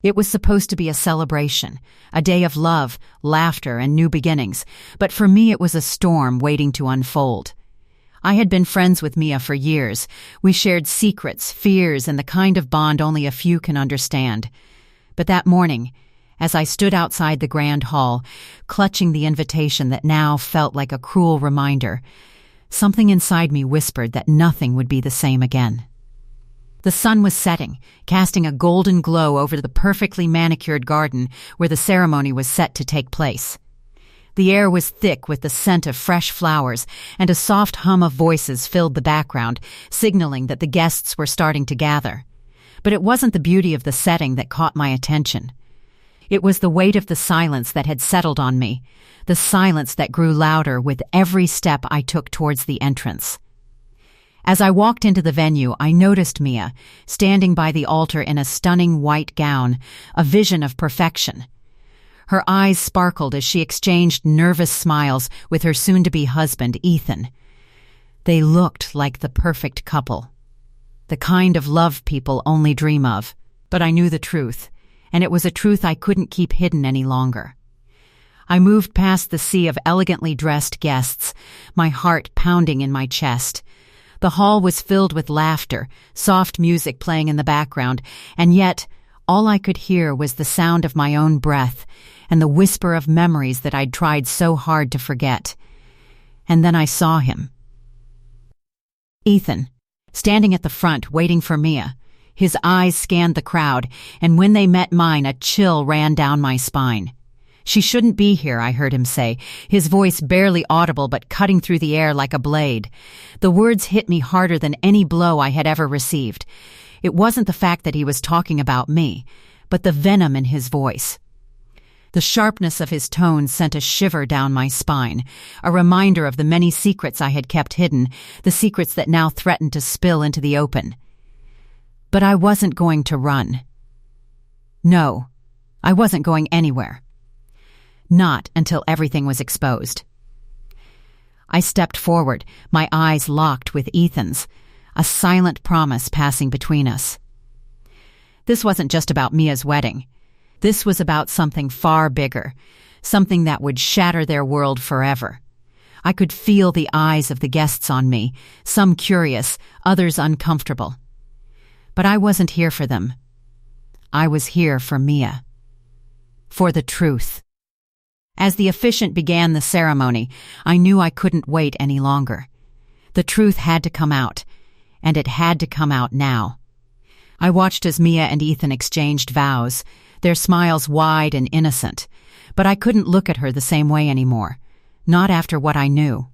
It was supposed to be a celebration, a day of love, laughter, and new beginnings, but for me it was a storm waiting to unfold. I had been friends with Mia for years. We shared secrets, fears, and the kind of bond only a few can understand. But that morning, as I stood outside the grand hall, clutching the invitation that now felt like a cruel reminder, something inside me whispered that nothing would be the same again. The sun was setting, casting a golden glow over the perfectly manicured garden where the ceremony was set to take place. The air was thick with the scent of fresh flowers, and a soft hum of voices filled the background, signaling that the guests were starting to gather. But it wasn't the beauty of the setting that caught my attention. It was the weight of the silence that had settled on me, the silence that grew louder with every step I took towards the entrance. As I walked into the venue, I noticed Mia, standing by the altar in a stunning white gown, a vision of perfection. Her eyes sparkled as she exchanged nervous smiles with her soon-to-be husband, Ethan. They looked like the perfect couple, the kind of love people only dream of. But I knew the truth, and it was a truth I couldn't keep hidden any longer. I moved past the sea of elegantly dressed guests, my heart pounding in my chest. The hall was filled with laughter, soft music playing in the background, and yet all I could hear was the sound of my own breath and the whisper of memories that I'd tried so hard to forget. And then I saw him. Ethan, standing at the front waiting for Mia. His eyes scanned the crowd, and when they met mine, a chill ran down my spine. "She shouldn't be here," I heard him say, his voice barely audible but cutting through the air like a blade. The words hit me harder than any blow I had ever received. It wasn't the fact that he was talking about me, but the venom in his voice. The sharpness of his tone sent a shiver down my spine, a reminder of the many secrets I had kept hidden, the secrets that now threatened to spill into the open. But I wasn't going to run. No, I wasn't going anywhere. Not until everything was exposed. I stepped forward, my eyes locked with Ethan's, a silent promise passing between us. This wasn't just about Mia's wedding. This was about something far bigger, something that would shatter their world forever. I could feel the eyes of the guests on me, some curious, others uncomfortable. But I wasn't here for them. I was here for Mia. For the truth. As the officiant began the ceremony, I knew I couldn't wait any longer. The truth had to come out, and it had to come out now. I watched as Mia and Ethan exchanged vows, their smiles wide and innocent, but I couldn't look at her the same way anymore, not after what I knew.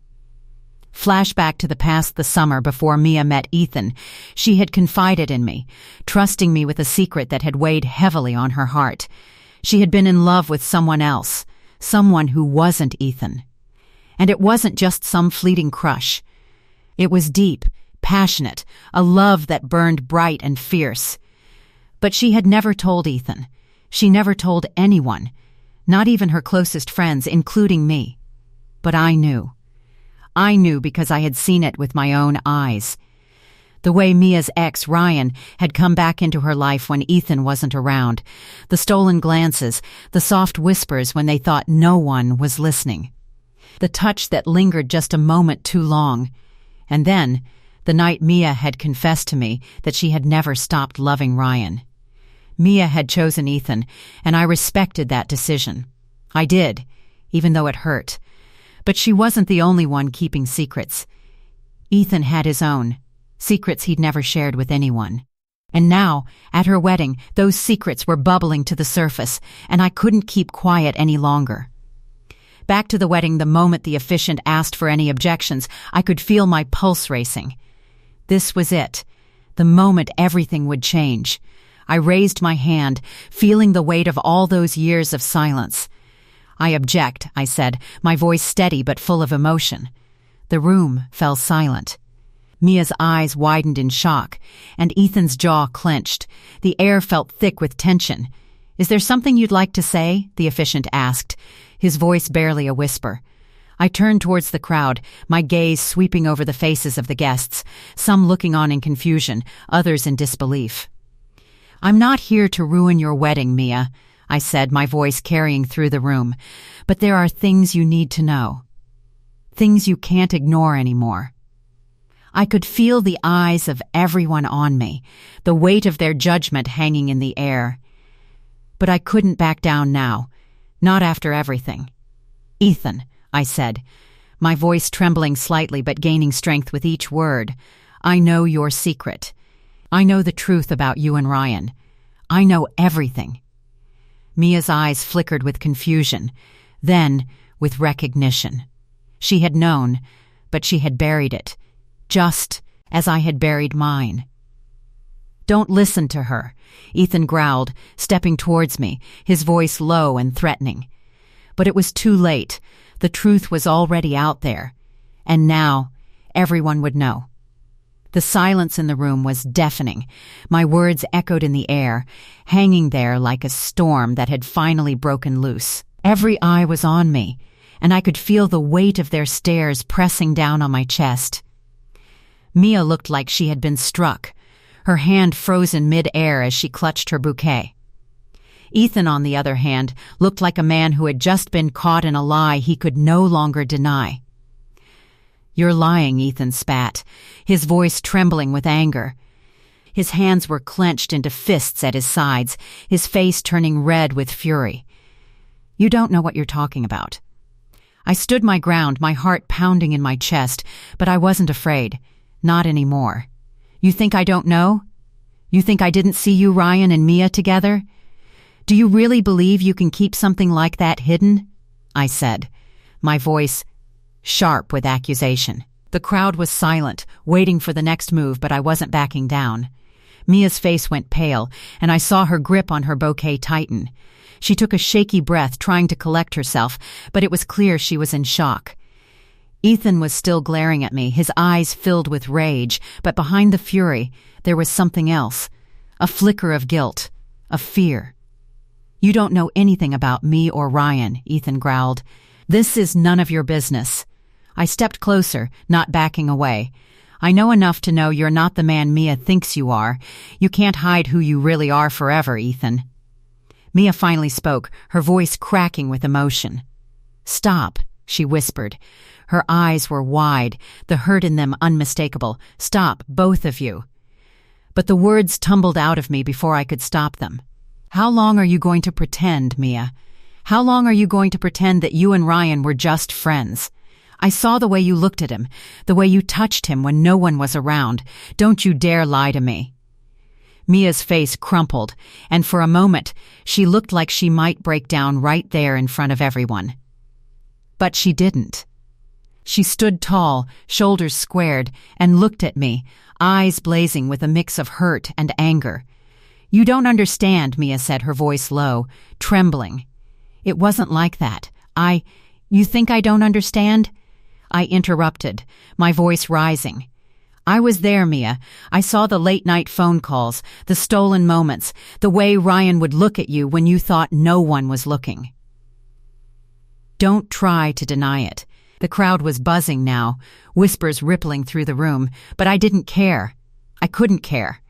Flashback to the past the summer before Mia met Ethan, she had confided in me, trusting me with a secret that had weighed heavily on her heart. She had been in love with someone else, someone who wasn't Ethan. And it wasn't just some fleeting crush. It was deep, passionate, a love that burned bright and fierce. But she had never told Ethan. She never told anyone, not even her closest friends, including me. But I knew. I knew because I had seen it with my own eyes. The way Mia's ex, Ryan, had come back into her life when Ethan wasn't around. The stolen glances, the soft whispers when they thought no one was listening. The touch that lingered just a moment too long. And then, the night Mia had confessed to me that she had never stopped loving Ryan. Mia had chosen Ethan, and I respected that decision. I did, even though it hurt. But she wasn't the only one keeping secrets. Ethan had his own. Secrets he'd never shared with anyone. And now, at her wedding, those secrets were bubbling to the surface, and I couldn't keep quiet any longer. Back to the wedding, the moment the officiant asked for any objections, I could feel my pulse racing. This was it. The moment everything would change. I raised my hand, feeling the weight of all those years of silence. "I object," I said, my voice steady but full of emotion. The room fell silent. Mia's eyes widened in shock, and Ethan's jaw clenched. The air felt thick with tension. "Is there something you'd like to say?" the officiant asked, his voice barely a whisper. I turned towards the crowd, my gaze sweeping over the faces of the guests, some looking on in confusion, others in disbelief. "I'm not here to ruin your wedding, Mia," I said, my voice carrying through the room. "But there are things you need to know. Things you can't ignore anymore." I could feel the eyes of everyone on me, the weight of their judgment hanging in the air. But I couldn't back down now, not after everything. "Ethan," I said, my voice trembling slightly but gaining strength with each word, "I know your secret. I know the truth about you and Ryan. I know everything." Mia's eyes flickered with confusion, then with recognition. She had known, but she had buried it, just as I had buried mine. "Don't listen to her," Ethan growled, stepping towards me, his voice low and threatening. But it was too late. The truth was already out there, and now everyone would know. The silence in the room was deafening. My words echoed in the air, hanging there like a storm that had finally broken loose. Every eye was on me, and I could feel the weight of their stares pressing down on my chest. Mia looked like she had been struck, her hand frozen mid-air as she clutched her bouquet. Ethan, on the other hand, looked like a man who had just been caught in a lie he could no longer deny. "You're lying," Ethan spat, his voice trembling with anger. His hands were clenched into fists at his sides, his face turning red with fury. "You don't know what you're talking about." I stood my ground, my heart pounding in my chest, but I wasn't afraid. Not anymore. "You think I don't know? You think I didn't see you, Ryan and Mia, together? Do you really believe you can keep something like that hidden?" I said, my voice sharp with accusation. The crowd was silent, waiting for the next move, but I wasn't backing down. Mia's face went pale, and I saw her grip on her bouquet tighten. She took a shaky breath, trying to collect herself, but it was clear she was in shock. Ethan was still glaring at me, his eyes filled with rage, but behind the fury, there was something else. A flicker of guilt, of fear. "You don't know anything about me or Ryan," Ethan growled. "This is none of your business." I stepped closer, not backing away. "I know enough to know you're not the man Mia thinks you are. You can't hide who you really are forever, Ethan." Mia finally spoke, her voice cracking with emotion. "Stop," she whispered. Her eyes were wide, the hurt in them unmistakable. "Stop, both of you." But the words tumbled out of me before I could stop them. "How long are you going to pretend, Mia? How long are you going to pretend that you and Ryan were just friends? I saw the way you looked at him, the way you touched him when no one was around. Don't you dare lie to me." Mia's face crumpled, and for a moment she looked like she might break down right there in front of everyone. But she didn't. She stood tall, shoulders squared, and looked at me, eyes blazing with a mix of hurt and anger. "You don't understand," Mia said, her voice low, trembling. "It wasn't like that. You think I don't understand?" I interrupted, my voice rising. "I was there, Mia. I saw the late-night phone calls, the stolen moments, the way Ryan would look at you when you thought no one was looking." Don't try to deny it. The crowd was buzzing now, whispers rippling through the room, but I didn't care. I couldn't care.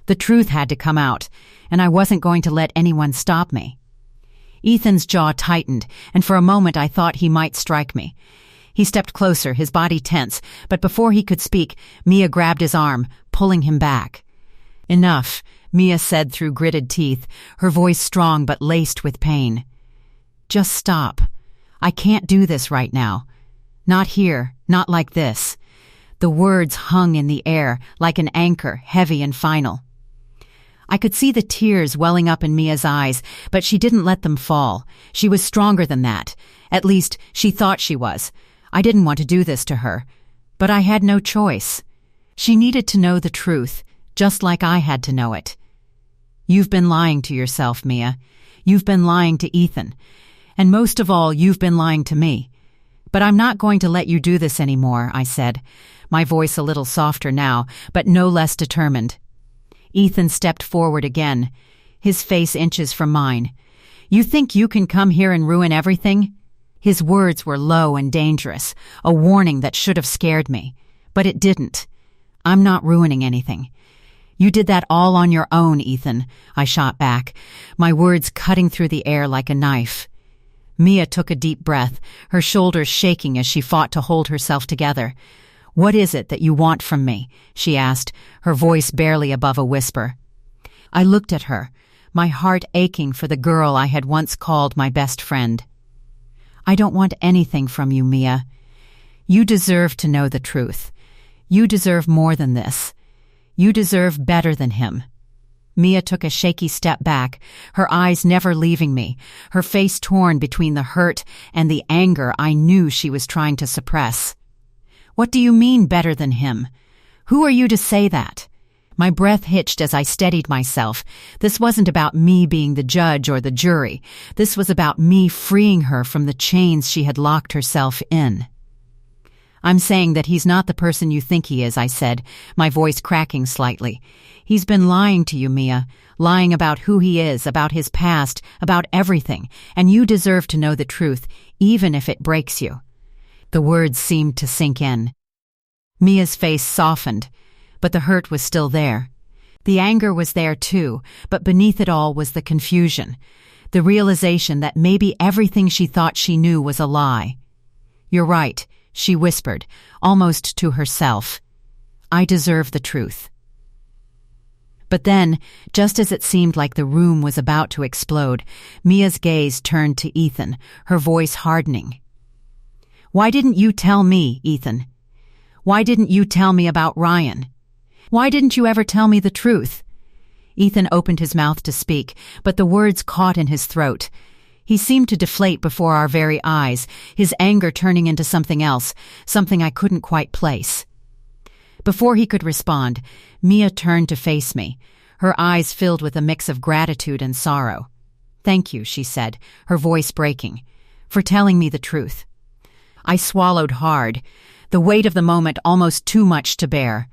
The truth had to come out, and I wasn't going to let anyone stop me. Ethan's jaw tightened, and for a moment I thought he might strike me. He stepped closer, his body tense, but before he could speak, Mia grabbed his arm, pulling him back. "Enough," Mia said through gritted teeth, her voice strong but laced with pain. "Just stop. I can't do this right now. Not here, not like this." The words hung in the air like an anchor, heavy and final. I could see the tears welling up in Mia's eyes, but she didn't let them fall. She was stronger than that. At least, she thought she was. I didn't want to do this to her, but I had no choice. She needed to know the truth, just like I had to know it. "You've been lying to yourself, Mia. You've been lying to Ethan. And most of all, you've been lying to me. But I'm not going to let you do this anymore," I said, my voice a little softer now, but no less determined. Ethan stepped forward again, his face inches from mine. "You think you can come here and ruin everything?" His words were low and dangerous, a warning that should have scared me. But it didn't. "I'm not ruining anything. You did that all on your own, Ethan, I shot back, my words cutting through the air like a knife. Mia took a deep breath, her shoulders shaking as she fought to hold herself together. "What is it that you want from me?" she asked, her voice barely above a whisper. I looked at her, my heart aching for the girl I had once called my best friend. "I don't want anything from you, Mia. You deserve to know the truth. You deserve more than this. You deserve better than him." Mia took a shaky step back, her eyes never leaving me, her face torn between the hurt and the anger I knew she was trying to suppress. "What do you mean, better than him? Who are you to say that?" My breath hitched as I steadied myself. This wasn't about me being the judge or the jury. This was about me freeing her from the chains she had locked herself in. "I'm saying that he's not the person you think he is," I said, my voice cracking slightly. "He's been lying to you, Mia, lying about who he is, about his past, about everything, and you deserve to know the truth, even if it breaks you." The words seemed to sink in. Mia's face softened, but the hurt was still there. The anger was there too, but beneath it all was the confusion, the realization that maybe everything she thought she knew was a lie. "You're right," she whispered, almost to herself. "I deserve the truth." But then, just as it seemed like the room was about to explode, Mia's gaze turned to Ethan, her voice hardening. "Why didn't you tell me, Ethan? Why didn't you tell me about Ryan? Why didn't you ever tell me the truth?" Ethan opened his mouth to speak, but the words caught in his throat. He seemed to deflate before our very eyes, his anger turning into something else, something I couldn't quite place. Before he could respond, Mia turned to face me, her eyes filled with a mix of gratitude and sorrow. "Thank you," she said, her voice breaking, "for telling me the truth." I swallowed hard, the weight of the moment almost too much to bear.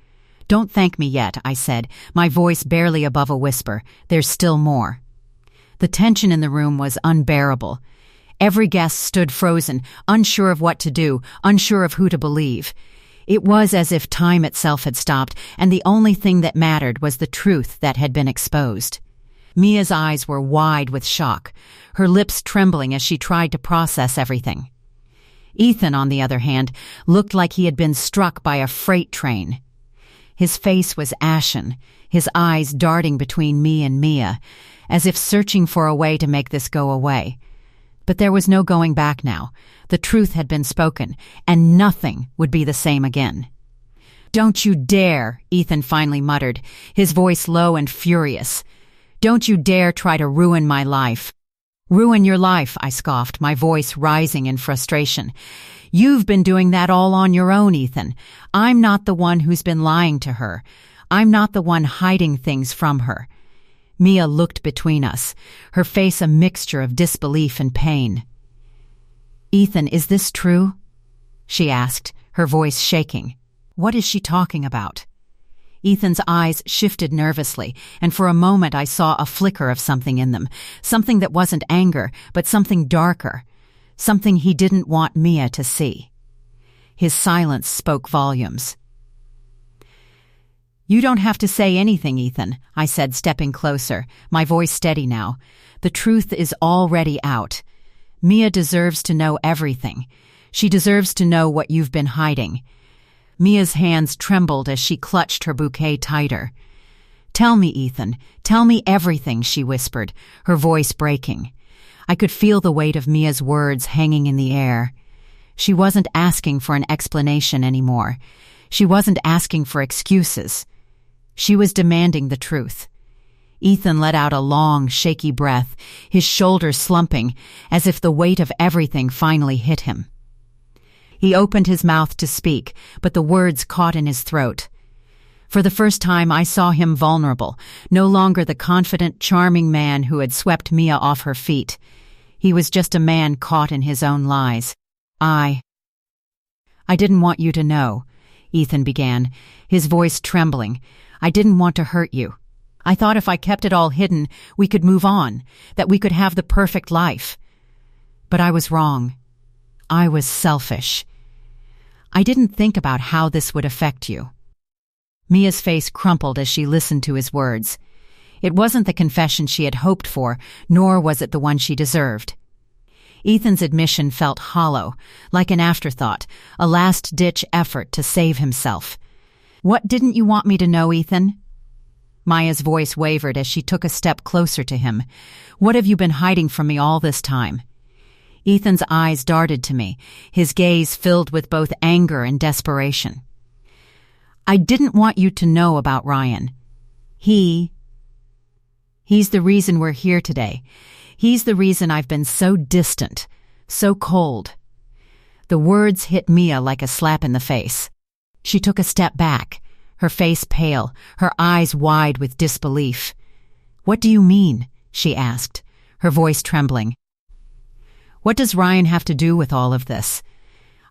"Don't thank me yet," I said, my voice barely above a whisper. "There's still more." The tension in the room was unbearable. Every guest stood frozen, unsure of what to do, unsure of who to believe. It was as if time itself had stopped, and the only thing that mattered was the truth that had been exposed. Mia's eyes were wide with shock, her lips trembling as she tried to process everything. Ethan, on the other hand, looked like he had been struck by a freight train. His face was ashen, his eyes darting between me and Mia, as if searching for a way to make this go away. But there was no going back now. The truth had been spoken, and nothing would be the same again. "Don't you dare," Ethan finally muttered, his voice low and furious. "Don't you dare try to ruin my life." "Ruin your life," I scoffed, my voice rising in frustration. "You've been doing that all on your own, Ethan. I'm not the one who's been lying to her. I'm not the one hiding things from her." Mia looked between us, her face a mixture of disbelief and pain. "Ethan, is this true?" she asked, her voice shaking. "What is she talking about?" Ethan's eyes shifted nervously, and for a moment I saw a flicker of something in them, something that wasn't anger, but something darker, something he didn't want Mia to see. His silence spoke volumes. "You don't have to say anything, Ethan," I said, stepping closer, my voice steady now. "The truth is already out. Mia deserves to know everything. She deserves to know what you've been hiding." Mia's hands trembled as she clutched her bouquet tighter. "Tell me, Ethan, tell me everything," she whispered, her voice breaking. I could feel the weight of Mia's words hanging in the air. She wasn't asking for an explanation anymore. She wasn't asking for excuses. She was demanding the truth. Ethan let out a long, shaky breath, his shoulders slumping, as if the weight of everything finally hit him. He opened his mouth to speak, but the words caught in his throat. For the first time I saw him vulnerable, no longer the confident, charming man who had swept Mia off her feet. He was just a man caught in his own lies. I didn't want you to know," Ethan began, his voice trembling. "I didn't want to hurt you. I thought if I kept it all hidden, we could move on, that we could have the perfect life. But I was wrong. I was selfish. I didn't think about how this would affect you." Mia's face crumpled as she listened to his words. It wasn't the confession she had hoped for, nor was it the one she deserved. Ethan's admission felt hollow, like an afterthought, a last-ditch effort to save himself. "What didn't you want me to know, Ethan?" Maya's voice wavered as she took a step closer to him. "What have you been hiding from me all this time?" Ethan's eyes darted to me, his gaze filled with both anger and desperation. "I didn't want you to know about Ryan. He's the reason we're here today. He's the reason I've been so distant, so cold." The words hit Mia like a slap in the face. She took a step back, her face pale, her eyes wide with disbelief. "What do you mean?" she asked, her voice trembling. "What does Ryan have to do with all of this?"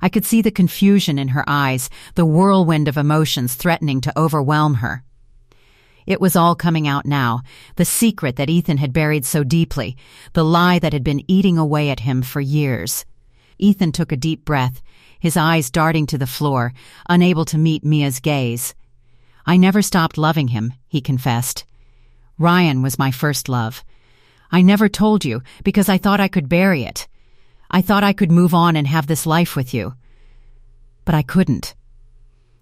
I could see the confusion in her eyes, the whirlwind of emotions threatening to overwhelm her. It was all coming out now, the secret that Ethan had buried so deeply, the lie that had been eating away at him for years. Ethan took a deep breath, his eyes darting to the floor, unable to meet Mia's gaze. "I never stopped loving him," he confessed. "Ryan was my first love. I never told you because I thought I could bury it. I thought I could move on and have this life with you. But I couldn't.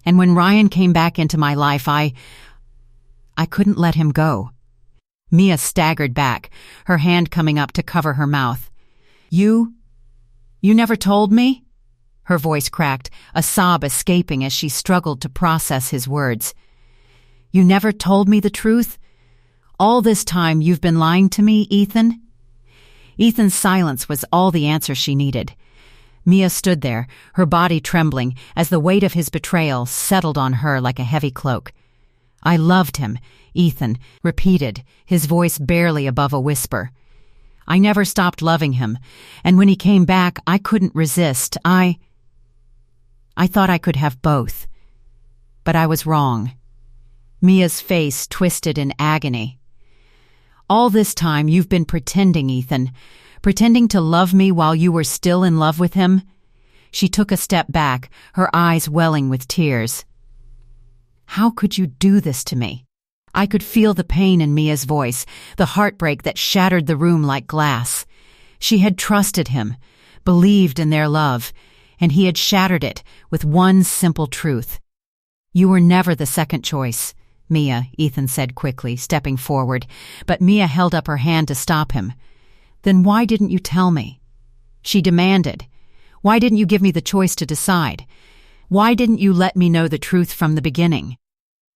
And when Ryan came back into my life, I couldn't let him go." Mia staggered back, her hand coming up to cover her mouth. You never told me?" Her voice cracked, a sob escaping as she struggled to process his words. "You never told me the truth? All this time you've been lying to me, Ethan?" Ethan's silence was all the answer she needed. Mia stood there, her body trembling, as the weight of his betrayal settled on her like a heavy cloak. "I loved him," Ethan repeated, his voice barely above a whisper. "I never stopped loving him, and when he came back, I couldn't resist. I thought I could have both. But I was wrong." Mia's face twisted in agony. "All this time you've been pretending, Ethan, pretending to love me while you were still in love with him." She took a step back, her eyes welling with tears. "How could you do this to me?" I could feel the pain in Mia's voice, the heartbreak that shattered the room like glass. She had trusted him, believed in their love, and he had shattered it with one simple truth. "You were never the second choice, Mia," Ethan said quickly, stepping forward, but Mia held up her hand to stop him. "Then why didn't you tell me?" she demanded. "Why didn't you give me the choice to decide? Why didn't you let me know the truth from the beginning?"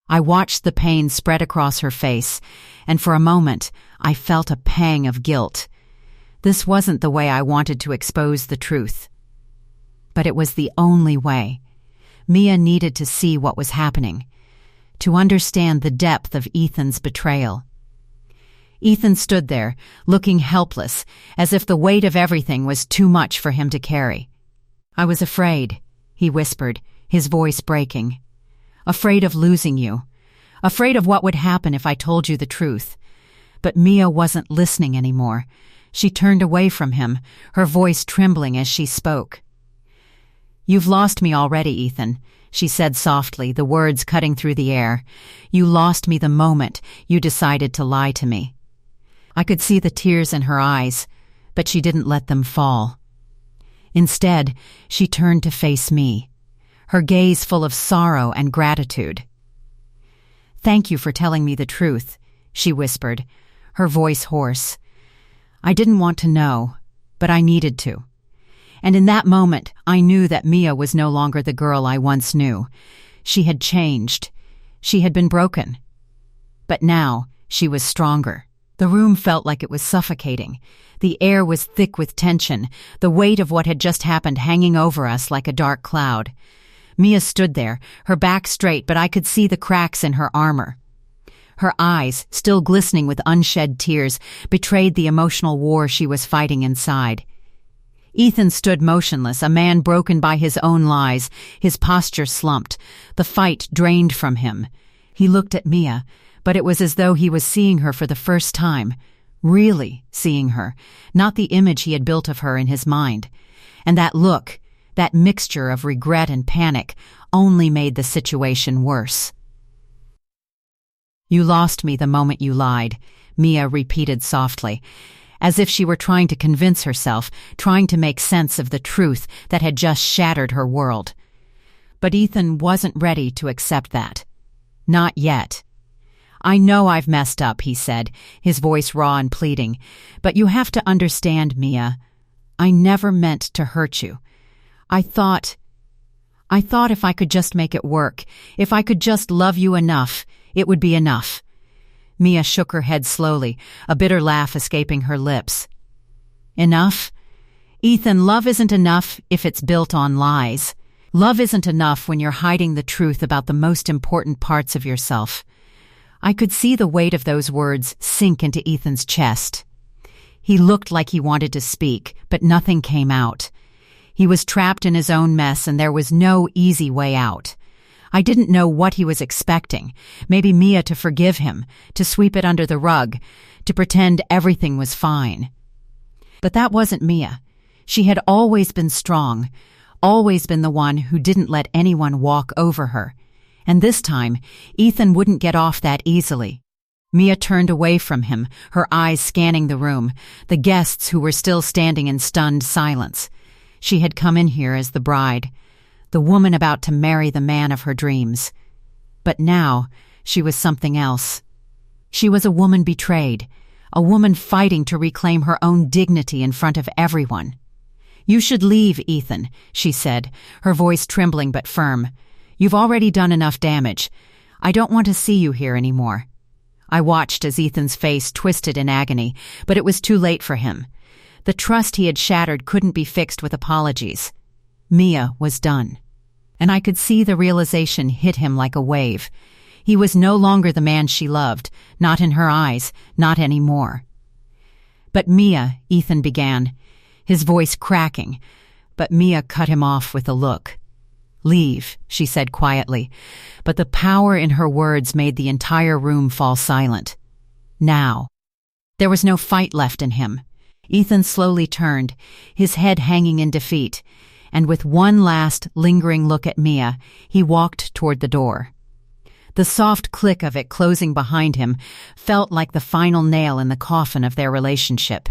I watched the pain spread across her face, and for a moment I felt a pang of guilt. This wasn't the way I wanted to expose the truth. But it was the only way. Mia needed to see what was happening, to understand the depth of Ethan's betrayal. Ethan stood there, looking helpless, as if the weight of everything was too much for him to carry. "I was afraid," he whispered, his voice breaking. "Afraid of losing you. Afraid of what would happen if I told you the truth." But Mia wasn't listening anymore. She turned away from him, her voice trembling as she spoke. "You've lost me already, Ethan," she said softly, the words cutting through the air. "You lost me the moment you decided to lie to me." I could see the tears in her eyes, but she didn't let them fall. Instead, she turned to face me, her gaze full of sorrow and gratitude. "Thank you for telling me the truth," she whispered, her voice hoarse. "I didn't want to know, but I needed to." And in that moment, I knew that Mia was no longer the girl I once knew. She had changed. She had been broken. But now, she was stronger. The room felt like it was suffocating. The air was thick with tension, the weight of what had just happened hanging over us like a dark cloud. Mia stood there, her back straight, but I could see the cracks in her armor. Her eyes, still glistening with unshed tears, betrayed the emotional war she was fighting inside. Ethan stood motionless, a man broken by his own lies, his posture slumped, the fight drained from him. He looked at Mia, but it was as though he was seeing her for the first time, really seeing her, not the image he had built of her in his mind. And that look, that mixture of regret and panic, only made the situation worse. You lost me the moment you lied, Mia repeated softly, as if she were trying to convince herself, trying to make sense of the truth that had just shattered her world. But Ethan wasn't ready to accept that. Not yet. I know I've messed up, he said, his voice raw and pleading, but you have to understand, Mia. I never meant to hurt you. I thought if I could just make it work, if I could just love you enough, it would be enough. Mia shook her head slowly, a bitter laugh escaping her lips. Enough? Ethan, love isn't enough if it's built on lies. Love isn't enough when you're hiding the truth about the most important parts of yourself. I could see the weight of those words sink into Ethan's chest. He looked like he wanted to speak, but nothing came out. He was trapped in his own mess and there was no easy way out. I didn't know what he was expecting. Maybe Mia to forgive him, to sweep it under the rug, to pretend everything was fine. But that wasn't Mia. She had always been strong, always been the one who didn't let anyone walk over her. And this time, Ethan wouldn't get off that easily. Mia turned away from him, her eyes scanning the room, the guests who were still standing in stunned silence. She had come in here as the bride, the woman about to marry the man of her dreams. But now, she was something else. She was a woman betrayed, a woman fighting to reclaim her own dignity in front of everyone. You should leave, Ethan, she said, her voice trembling but firm. You've already done enough damage. I don't want to see you here anymore. I watched as Ethan's face twisted in agony, but it was too late for him. The trust he had shattered couldn't be fixed with apologies. Mia was done. And I could see the realization hit him like a wave. He was no longer the man she loved, not in her eyes, not anymore. But Mia, Ethan began, his voice cracking, but Mia cut him off with a look. Leave, she said quietly, but the power in her words made the entire room fall silent. Now. There was no fight left in him. Ethan slowly turned, his head hanging in defeat, and with one last, lingering look at Mia, he walked toward the door. The soft click of it closing behind him felt like the final nail in the coffin of their relationship.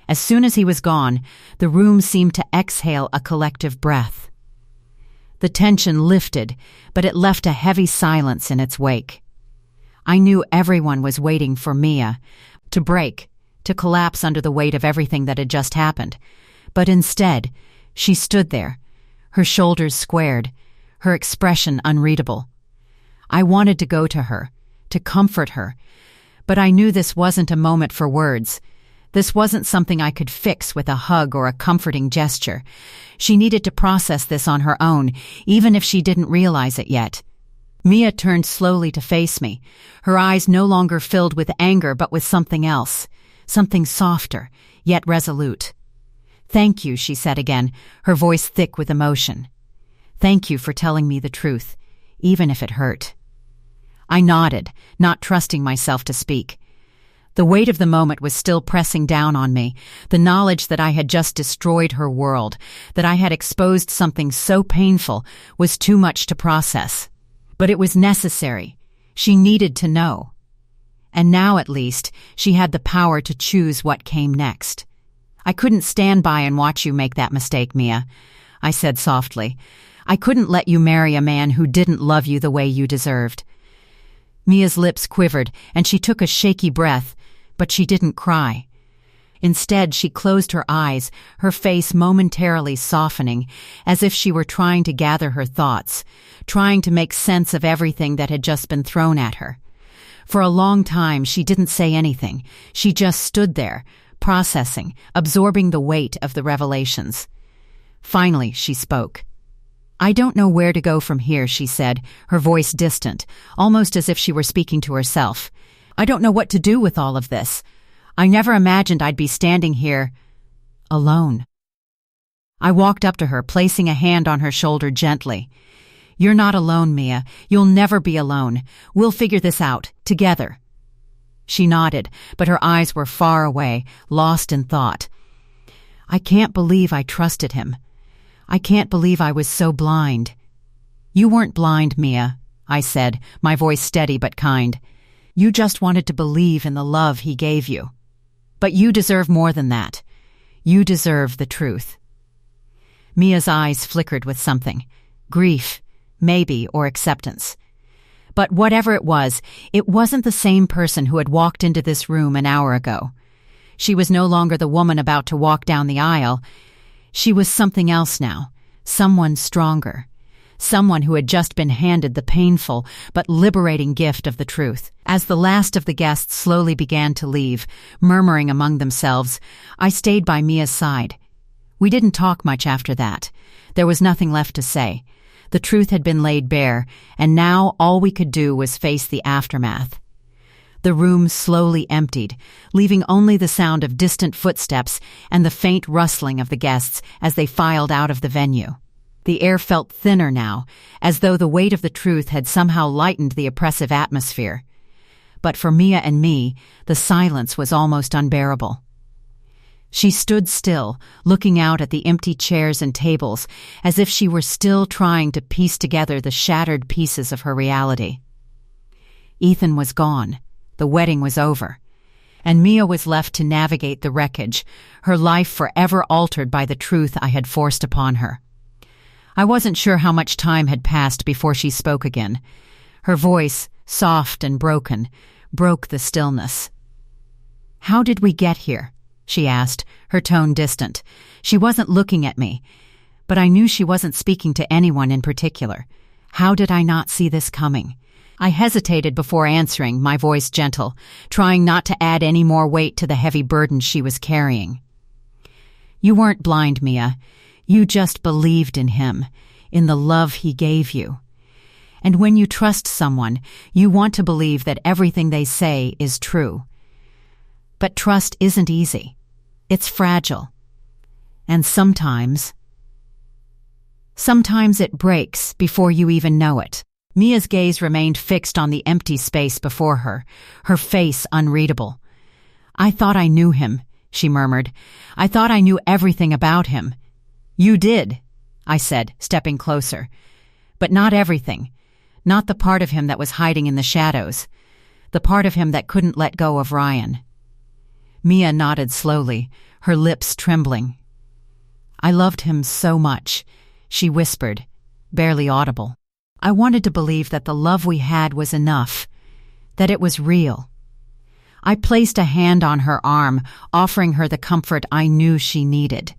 As soon as he was gone, the room seemed to exhale a collective breath. The tension lifted, but it left a heavy silence in its wake. I knew everyone was waiting for Mia to break, to collapse under the weight of everything that had just happened. But instead, she stood there, her shoulders squared, her expression unreadable. I wanted to go to her, to comfort her, but I knew this wasn't a moment for words. This wasn't something I could fix with a hug or a comforting gesture. She needed to process this on her own, even if she didn't realize it yet. Mia turned slowly to face me, her eyes no longer filled with anger but with something else, something softer, yet resolute. Thank you, she said again, her voice thick with emotion. Thank you for telling me the truth, even if it hurt. I nodded, not trusting myself to speak. The weight of the moment was still pressing down on me, the knowledge that I had just destroyed her world, that I had exposed something so painful, was too much to process. But it was necessary. She needed to know. And now, at least, she had the power to choose what came next. I couldn't stand by and watch you make that mistake, Mia, I said softly. I couldn't let you marry a man who didn't love you the way you deserved. Mia's lips quivered, and she took a shaky breath, but she didn't cry. Instead, she closed her eyes, her face momentarily softening, as if she were trying to gather her thoughts, trying to make sense of everything that had just been thrown at her. For a long time, she didn't say anything. She just stood there, processing, absorbing the weight of the revelations. Finally, she spoke. I don't know where to go from here, she said, her voice distant, almost as if she were speaking to herself. I don't know what to do with all of this. I never imagined I'd be standing here alone. I walked up to her, placing a hand on her shoulder gently. You're not alone, Mia. You'll never be alone. We'll figure this out, together. She nodded, but her eyes were far away, lost in thought. I can't believe I trusted him. I can't believe I was so blind. You weren't blind, Mia, I said, my voice steady but kind. You just wanted to believe in the love he gave you. But you deserve more than that. You deserve the truth." Mia's eyes flickered with something. Grief, maybe, or acceptance. But whatever it wasn't the same person who had walked into this room an hour ago. She was no longer the woman about to walk down the aisle. She was something else now, someone stronger, someone who had just been handed the painful but liberating gift of the truth. As the last of the guests slowly began to leave, murmuring among themselves, I stayed by Mia's side. We didn't talk much after that. There was nothing left to say. The truth had been laid bare, and now all we could do was face the aftermath. The room slowly emptied, leaving only the sound of distant footsteps and the faint rustling of the guests as they filed out of the venue. The air felt thinner now, as though the weight of the truth had somehow lightened the oppressive atmosphere. But for Mia and me, the silence was almost unbearable. She stood still, looking out at the empty chairs and tables, as if she were still trying to piece together the shattered pieces of her reality. Ethan was gone. The wedding was over. And Mia was left to navigate the wreckage, her life forever altered by the truth I had forced upon her. I wasn't sure how much time had passed before she spoke again. Her voice, soft and broken, broke the stillness. "How did we get here?" she asked, her tone distant. She wasn't looking at me, but I knew she wasn't speaking to anyone in particular. How did I not see this coming? I hesitated before answering, my voice gentle, trying not to add any more weight to the heavy burden she was carrying. "You weren't blind, Mia. You just believed in him, in the love he gave you. And when you trust someone, you want to believe that everything they say is true. But trust isn't easy. It's fragile. And sometimes it breaks before you even know it." Mia's gaze remained fixed on the empty space before her, her face unreadable. "I thought I knew him," she murmured. "I thought I knew everything about him." "You did," I said, stepping closer. "But not everything. Not the part of him that was hiding in the shadows. The part of him that couldn't let go of Ryan." Mia nodded slowly, her lips trembling. "I loved him so much," she whispered, barely audible. "I wanted to believe that the love we had was enough, that it was real." I placed a hand on her arm, offering her the comfort I knew she needed.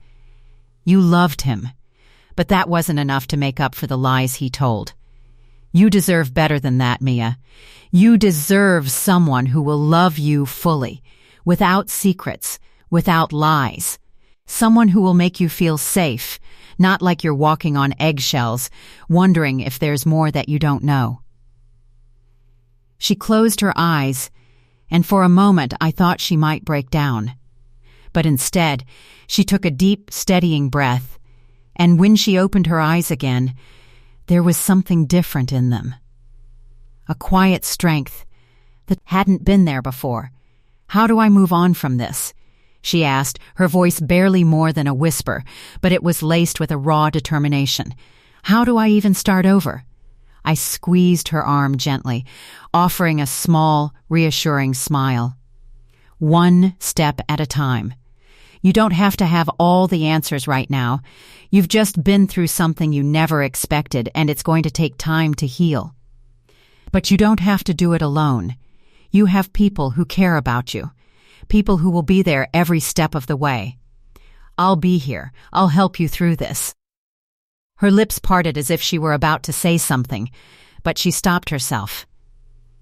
"You loved him, but that wasn't enough to make up for the lies he told. You deserve better than that, Mia. You deserve someone who will love you fully, without secrets, without lies. Someone who will make you feel safe, not like you're walking on eggshells, wondering if there's more that you don't know." She closed her eyes, and for a moment I thought she might break down. But instead, she took a deep, steadying breath, and when she opened her eyes again, there was something different in them. A quiet strength that hadn't been there before. "How do I move on from this?" she asked, her voice barely more than a whisper, but it was laced with a raw determination. "How do I even start over?" I squeezed her arm gently, offering a small, reassuring smile. "One step at a time. You don't have to have all the answers right now. You've just been through something you never expected, and it's going to take time to heal. But you don't have to do it alone. You have people who care about you. People who will be there every step of the way. I'll be here. I'll help you through this." Her lips parted as if she were about to say something, but she stopped herself.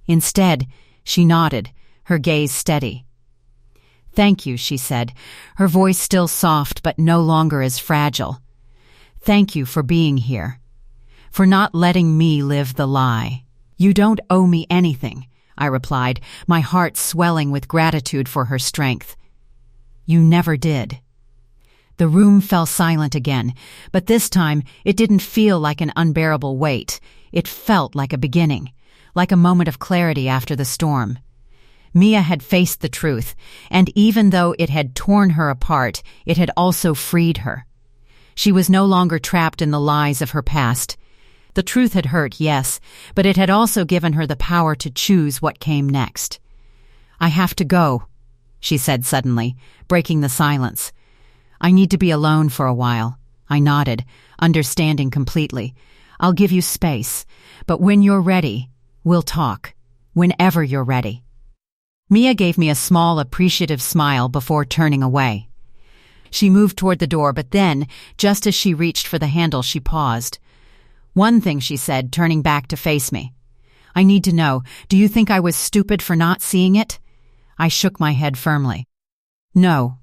Instead, she nodded, her gaze steady. "Thank you," she said, her voice still soft but no longer as fragile. "Thank you for being here, for not letting me live the lie." "You don't owe me anything," I replied, my heart swelling with gratitude for her strength. "You never did." The room fell silent again, but this time it didn't feel like an unbearable weight. It felt like a beginning, like a moment of clarity after the storm. Mia had faced the truth, and even though it had torn her apart, it had also freed her. She was no longer trapped in the lies of her past. The truth had hurt, yes, but it had also given her the power to choose what came next. "I have to go," she said suddenly, breaking the silence. "I need to be alone for a while." I nodded, understanding completely. "I'll give you space, but when you're ready, we'll talk. Whenever you're ready." Mia gave me a small, appreciative smile before turning away. She moved toward the door, but then, just as she reached for the handle, she paused. "One thing," she said, turning back to face me. "I need to know, do you think I was stupid for not seeing it?" I shook my head firmly. "No.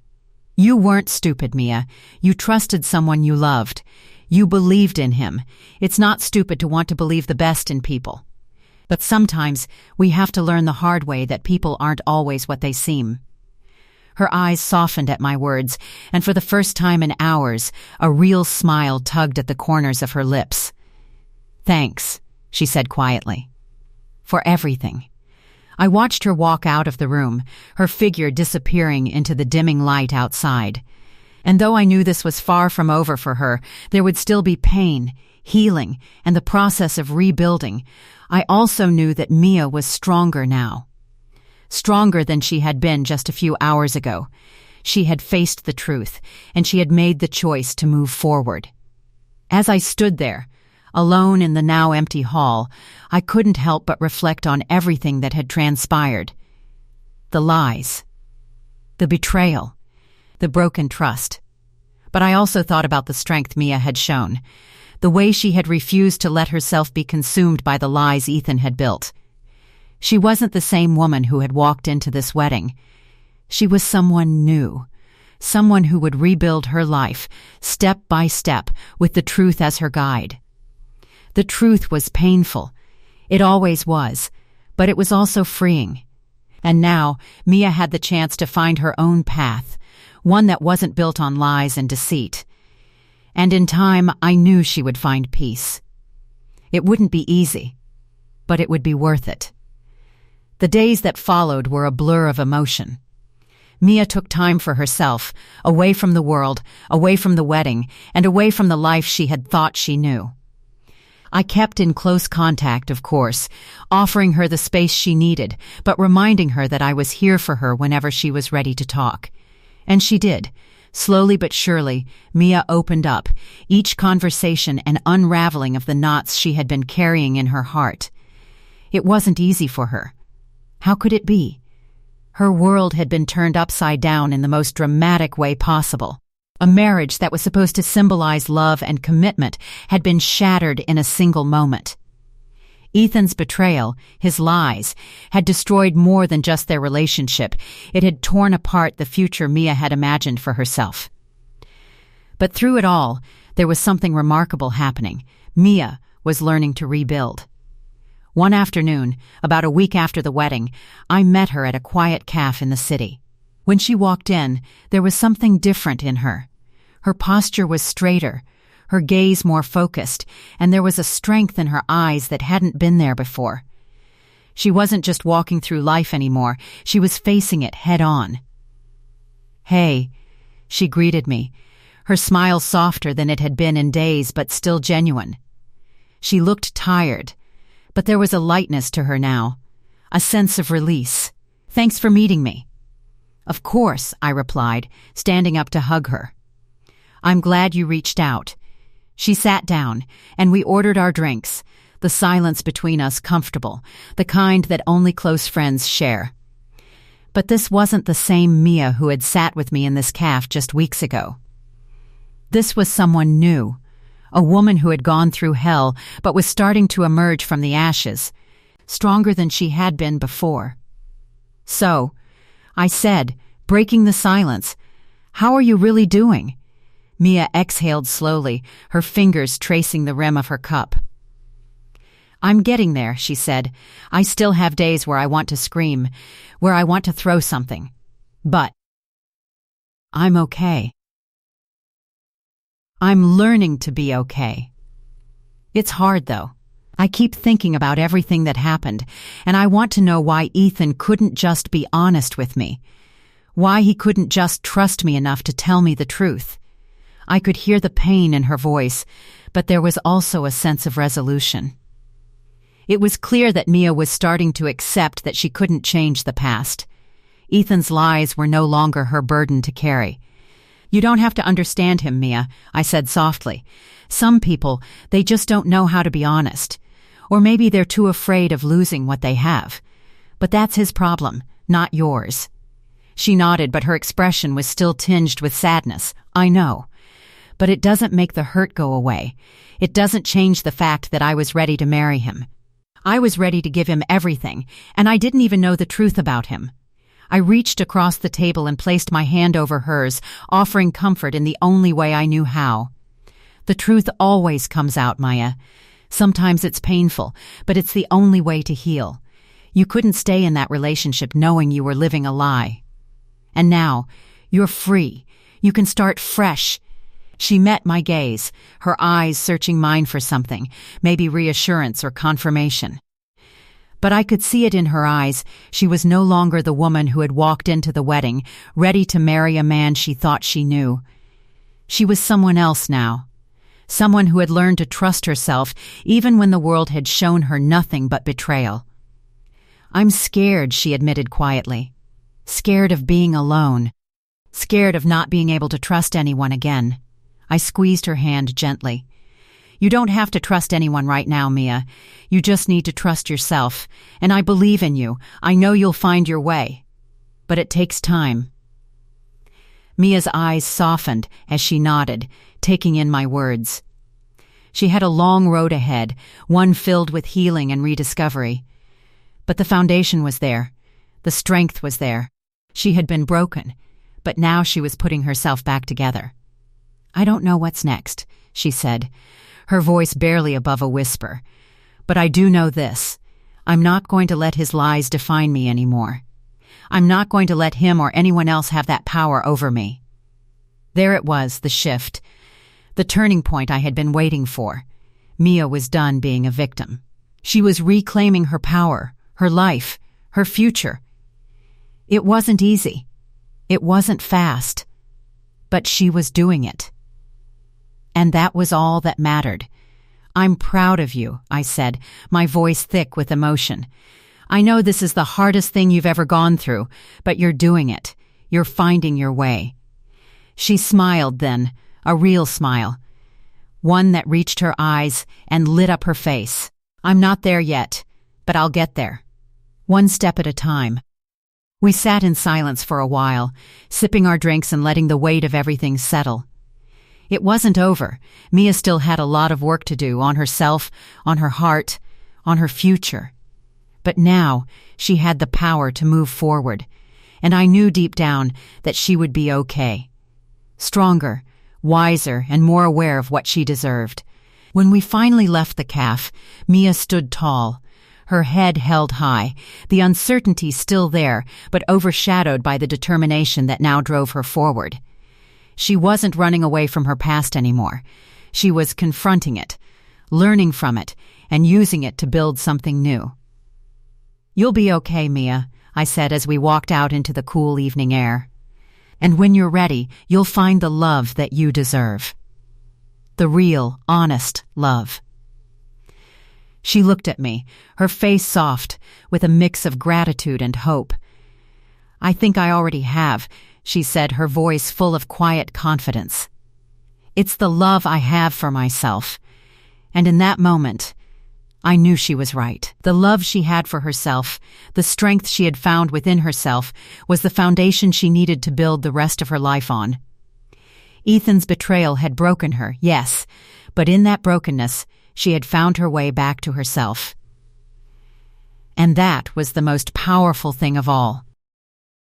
You weren't stupid, Mia. You trusted someone you loved. You believed in him. It's not stupid to want to believe the best in people. But sometimes we have to learn the hard way that people aren't always what they seem." Her eyes softened at my words, and for the first time in hours, a real smile tugged at the corners of her lips. "Thanks," she said quietly. "For everything." I watched her walk out of the room, her figure disappearing into the dimming light outside. And though I knew this was far from over for her, there would still be pain, healing, and the process of rebuilding. I also knew that Mia was stronger now. Stronger than she had been just a few hours ago. She had faced the truth, and she had made the choice to move forward. As I stood there, alone in the now empty hall, I couldn't help but reflect on everything that had transpired. The lies. The betrayal. The broken trust. But I also thought about the strength Mia had shown. The way she had refused to let herself be consumed by the lies Ethan had built. She wasn't the same woman who had walked into this wedding. She was someone new. Someone who would rebuild her life, step by step, with the truth as her guide. The truth was painful. It always was, but it was also freeing. And now, Mia had the chance to find her own path, one that wasn't built on lies and deceit. And in time, I knew she would find peace. It wouldn't be easy, but it would be worth it. The days that followed were a blur of emotion. Mia took time for herself, away from the world, away from the wedding, and away from the life she had thought she knew. I kept in close contact, of course, offering her the space she needed, but reminding her that I was here for her whenever she was ready to talk. And she did. Slowly but surely, Mia opened up, each conversation an unraveling of the knots she had been carrying in her heart. It wasn't easy for her. How could it be? Her world had been turned upside down in the most dramatic way possible. A marriage that was supposed to symbolize love and commitment had been shattered in a single moment. Ethan's betrayal, his lies, had destroyed more than just their relationship. It had torn apart the future Mia had imagined for herself. But through it all, there was something remarkable happening. Mia was learning to rebuild. One afternoon, about a week after the wedding, I met her at a quiet cafe in the city. When she walked in, there was something different in her. Her posture was straighter, her gaze more focused, and there was a strength in her eyes that hadn't been there before. She wasn't just walking through life anymore, she was facing it head-on. "Hey," she greeted me, her smile softer than it had been in days but still genuine. She looked tired, but there was a lightness to her now, a sense of release. "Thanks for meeting me." "Of course," I replied, standing up to hug her. "I'm glad you reached out." She sat down, and we ordered our drinks, the silence between us comfortable, the kind that only close friends share. But this wasn't the same Mia who had sat with me in this cafe just weeks ago. This was someone new, a woman who had gone through hell but was starting to emerge from the ashes, stronger than she had been before. "So," I said, breaking the silence, "how are you really doing?" Mia exhaled slowly, her fingers tracing the rim of her cup. "I'm getting there," she said. "I still have days where I want to scream, where I want to throw something. But I'm okay. I'm learning to be okay. It's hard, though. I keep thinking about everything that happened, and I want to know why Ethan couldn't just be honest with me. Why he couldn't just trust me enough to tell me the truth. I could hear the pain in her voice, but there was also a sense of resolution. It was clear that Mia was starting to accept that she couldn't change the past. Ethan's lies were no longer her burden to carry. "You don't have to understand him, Mia," I said softly. "Some people, they just don't know how to be honest. Or maybe they're too afraid of losing what they have. But that's his problem, not yours." She nodded, but her expression was still tinged with sadness. "I know. But it doesn't make the hurt go away. It doesn't change the fact that I was ready to marry him. I was ready to give him everything, and I didn't even know the truth about him." I reached across the table and placed my hand over hers, offering comfort in the only way I knew how. "The truth always comes out, Maya. Sometimes it's painful, but it's the only way to heal. You couldn't stay in that relationship knowing you were living a lie. And now, you're free. You can start fresh." She met my gaze, her eyes searching mine for something, maybe reassurance or confirmation. But I could see it in her eyes. She was no longer the woman who had walked into the wedding, ready to marry a man she thought she knew. She was someone else now. Someone who had learned to trust herself even when the world had shown her nothing but betrayal. "I'm scared," she admitted quietly. "Scared of being alone. Scared of not being able to trust anyone again." I squeezed her hand gently. "You don't have to trust anyone right now, Mia. You just need to trust yourself. And I believe in you. I know you'll find your way. But it takes time." Mia's eyes softened as she nodded, taking in my words. She had a long road ahead, one filled with healing and rediscovery. But the foundation was there. The strength was there. She had been broken, but now she was putting herself back together. "I don't know what's next," she said, her voice barely above a whisper. "But I do know this. I'm not going to let his lies define me anymore. I'm not going to let him or anyone else have that power over me." There it was, the shift. The turning point I had been waiting for. Mia was done being a victim. She was reclaiming her power, her life, her future. It wasn't easy. It wasn't fast. But she was doing it. And that was all that mattered. "I'm proud of you," I said, my voice thick with emotion. "I know this is the hardest thing you've ever gone through, but you're doing it. You're finding your way." She smiled then, a real smile. One that reached her eyes and lit up her face. "I'm not there yet, but I'll get there. One step at a time." We sat in silence for a while, sipping our drinks and letting the weight of everything settle. It wasn't over. Mia still had a lot of work to do on herself, on her heart, on her future. But now she had the power to move forward, and I knew deep down that she would be okay. Stronger, wiser, and more aware of what she deserved. When we finally left the cafe, Mia stood tall, her head held high, the uncertainty still there, but overshadowed by the determination that now drove her forward. She wasn't running away from her past anymore. She was confronting it, learning from it, and using it to build something new. "You'll be okay, Mia," I said as we walked out into the cool evening air. "And when you're ready, you'll find the love that you deserve. The real, honest love." She looked at me, her face soft, with a mix of gratitude and hope. "I think I already have," she said, her voice full of quiet confidence. "It's the love I have for myself." And in that moment, I knew she was right. The love she had for herself, the strength she had found within herself, was the foundation she needed to build the rest of her life on. Ethan's betrayal had broken her, yes, but in that brokenness, she had found her way back to herself. And that was the most powerful thing of all.